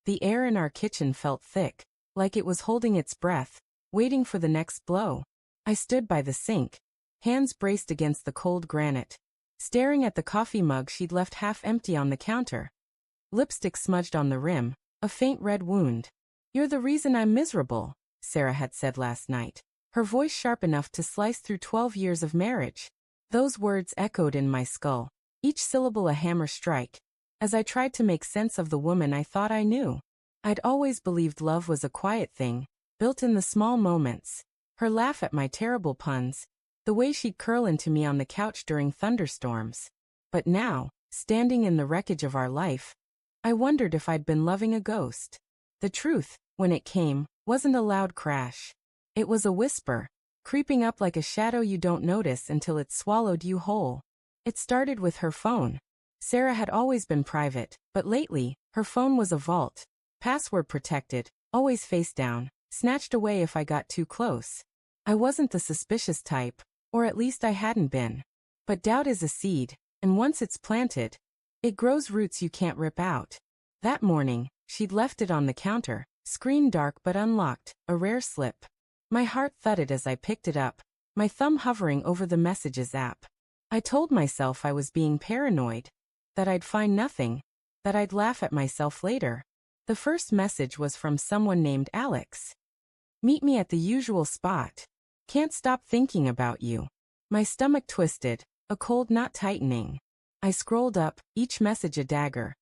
The air in our kitchen felt thick, like it was holding its breath, waiting for the next blow. I stood by the sink, hands braced against the cold granite, staring at the coffee mug she'd left half empty on the counter. Lipstick smudged on the rim, a faint red wound. "You're the reason I'm miserable," Sarah had said last night, her voice sharp enough to slice through 12 years of marriage. Those words echoed in my skull, each syllable a hammer strike, as I tried to make sense of the woman I thought I knew. I'd always believed love was a quiet thing, built in the small moments. Her laugh at my terrible puns, the way she'd curl into me on the couch during thunderstorms. But now, standing in the wreckage of our life, I wondered if I'd been loving a ghost. The truth, when it came, wasn't a loud crash. It was a whisper, creeping up like a shadow you don't notice until it's swallowed you whole. It started with her phone. Sarah had always been private, but lately, her phone was a vault, password protected, always face down, snatched away if I got too close. I wasn't the suspicious type, or at least I hadn't been. But doubt is a seed, and once it's planted, it grows roots you can't rip out. That morning, she'd left it on the counter, screen dark but unlocked, a rare slip. My heart thudded as I picked it up, my thumb hovering over the Messages app. I told myself I was being paranoid, that I'd find nothing, that I'd laugh at myself later. The first message was from someone named Alex. "Meet me at the usual spot. Can't stop thinking about you." My stomach twisted, a cold knot tightening. I scrolled up, each message a dagger.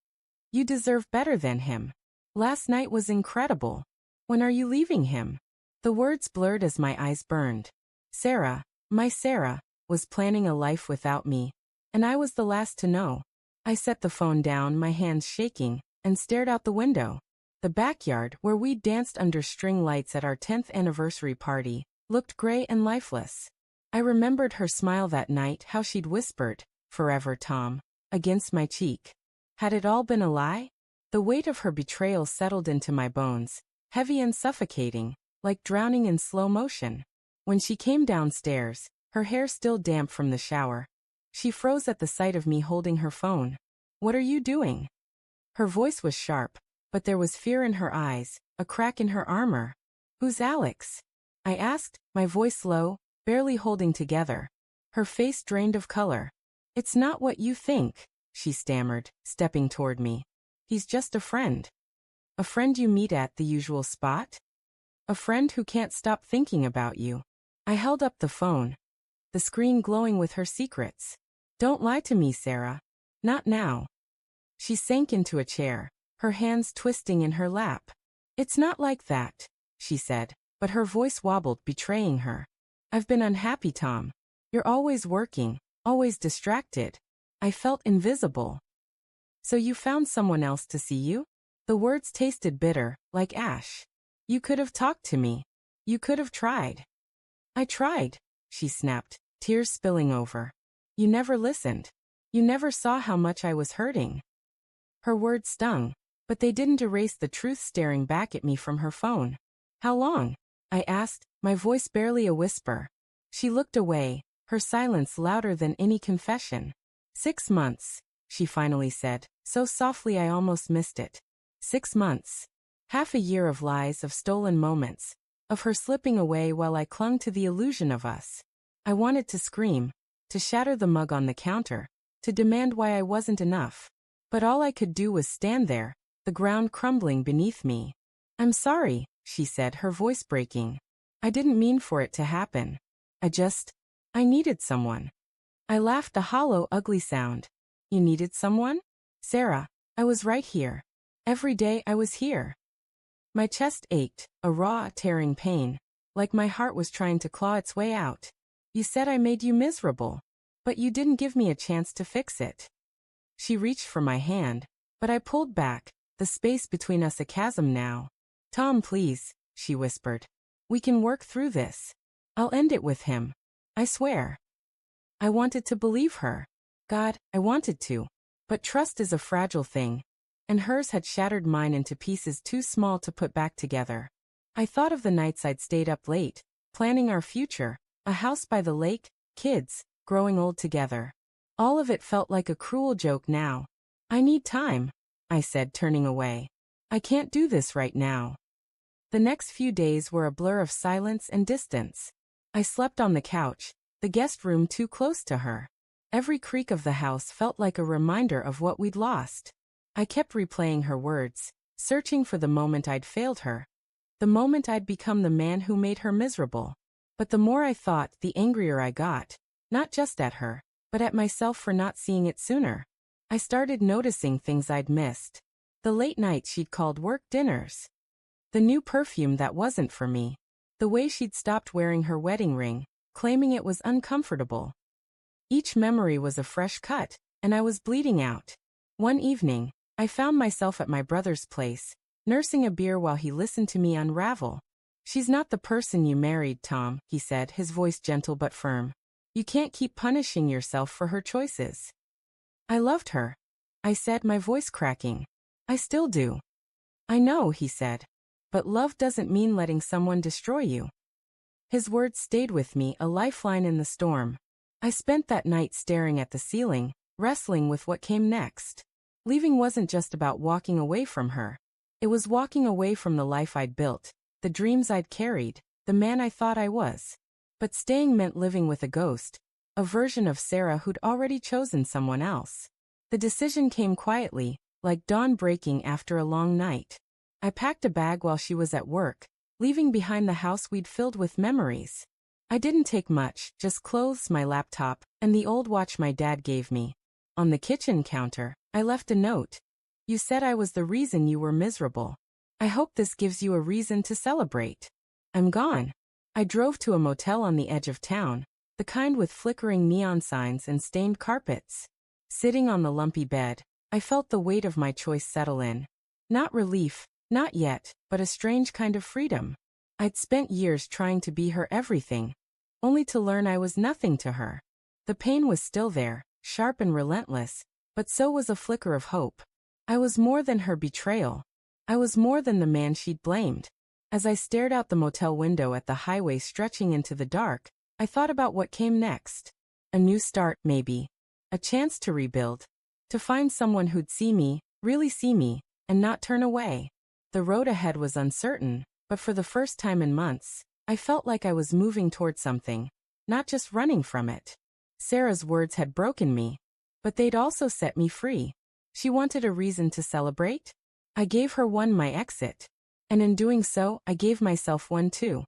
"You deserve better than him. Last night was incredible. When are you leaving him?" The words blurred as my eyes burned. Sarah, my Sarah, was planning a life without me, and I was the last to know. I set the phone down, my hands shaking, and stared out the window. The backyard, where we'd danced under string lights at our 10th anniversary party, looked gray and lifeless. I remembered her smile that night, how she'd whispered, "Forever, Tom," against my cheek. Had it all been a lie? The weight of her betrayal settled into my bones, heavy and suffocating, like drowning in slow motion. When she came downstairs, her hair still damp from the shower, she froze at the sight of me holding her phone. "What are you doing?" Her voice was sharp, but there was fear in her eyes, a crack in her armor. "Who's Alex?" I asked, my voice low, barely holding together. Her face drained of color. "It's not what you think," she stammered, stepping toward me. "He's just a friend." "A friend you meet at the usual spot?" "A friend who can't stop thinking about you." I held up the phone, the screen glowing with her secrets. "Don't lie to me, Sarah. Not now." She sank into a chair, her hands twisting in her lap. "It's not like that," she said, but her voice wobbled, betraying her. "I've been unhappy, Tom. You're always working, always distracted." I felt invisible. "So you found someone else to see you?" The words tasted bitter, like ash. "You could have talked to me. You could have tried." "I tried," she snapped, tears spilling over. "You never listened. You never saw how much I was hurting." Her words stung, but they didn't erase the truth staring back at me from her phone. "How long?" I asked, my voice barely a whisper. She looked away, her silence louder than any confession. 6 months, she finally said, so softly I almost missed it. 6 months. Half a year of lies, of stolen moments, of her slipping away while I clung to the illusion of us. I wanted to scream, to shatter the mug on the counter, to demand why I wasn't enough. But all I could do was stand there, the ground crumbling beneath me. "I'm sorry," she said, her voice breaking. "I didn't mean for it to happen. I needed someone." I laughed, a hollow, ugly sound. "You needed someone?" "Sarah, I was right here. Every day I was here." My chest ached, a raw, tearing pain, like my heart was trying to claw its way out. "You said I made you miserable, but you didn't give me a chance to fix it." She reached for my hand, but I pulled back, the space between us a chasm now. "Tom, please," she whispered. "We can work through this. I'll end it with him. I swear." I wanted to believe her. God, I wanted to. But trust is a fragile thing, and hers had shattered mine into pieces too small to put back together. I thought of the nights I'd stayed up late, planning our future, a house by the lake, kids, growing old together. All of it felt like a cruel joke now. "I need time," I said, turning away. I can't do this right now. The next few days were a blur of silence and distance. I slept on the couch, the guest room too close to her. Every creak of the house felt like a reminder of what we'd lost. I kept replaying her words, searching for the moment I'd failed her. The moment I'd become the man who made her miserable. But the more I thought, the angrier I got. Not just at her, but at myself for not seeing it sooner. I started noticing things I'd missed. The late nights she'd called work dinners. The new perfume that wasn't for me. The way she'd stopped wearing her wedding ring, claiming it was uncomfortable. Each memory was a fresh cut, and I was bleeding out. One evening, I found myself at my brother's place, nursing a beer while he listened to me unravel. "She's not the person you married, Tom," he said, his voice gentle but firm. "You can't keep punishing yourself for her choices." "I loved her," I said, my voice cracking. "I still do." "I know," he said. "But love doesn't mean letting someone destroy you." His words stayed with me, a lifeline in the storm. I spent that night staring at the ceiling, wrestling with what came next. Leaving wasn't just about walking away from her. It was walking away from the life I'd built, the dreams I'd carried, the man I thought I was. But staying meant living with a ghost, a version of Sarah who'd already chosen someone else. The decision came quietly, like dawn breaking after a long night. I packed a bag while she was at work, leaving behind the house we'd filled with memories. I didn't take much, just clothes, my laptop, and the old watch my dad gave me. On the kitchen counter, I left a note. "You said I was the reason you were miserable. I hope this gives you a reason to celebrate. I'm gone." I drove to a motel on the edge of town, the kind with flickering neon signs and stained carpets. Sitting on the lumpy bed, I felt the weight of my choice settle in. Not relief, not yet, but a strange kind of freedom. I'd spent years trying to be her everything, only to learn I was nothing to her. The pain was still there, sharp and relentless, but so was a flicker of hope. I was more than her betrayal. I was more than the man she'd blamed. As I stared out the motel window at the highway stretching into the dark, I thought about what came next. A new start, maybe. A chance to rebuild. To find someone who'd see me, really see me, and not turn away. The road ahead was uncertain, but for the first time in months, I felt like I was moving toward something, not just running from it. Sarah's words had broken me, but they'd also set me free. She wanted a reason to celebrate. I gave her one, my exit. And in doing so, I gave myself one too.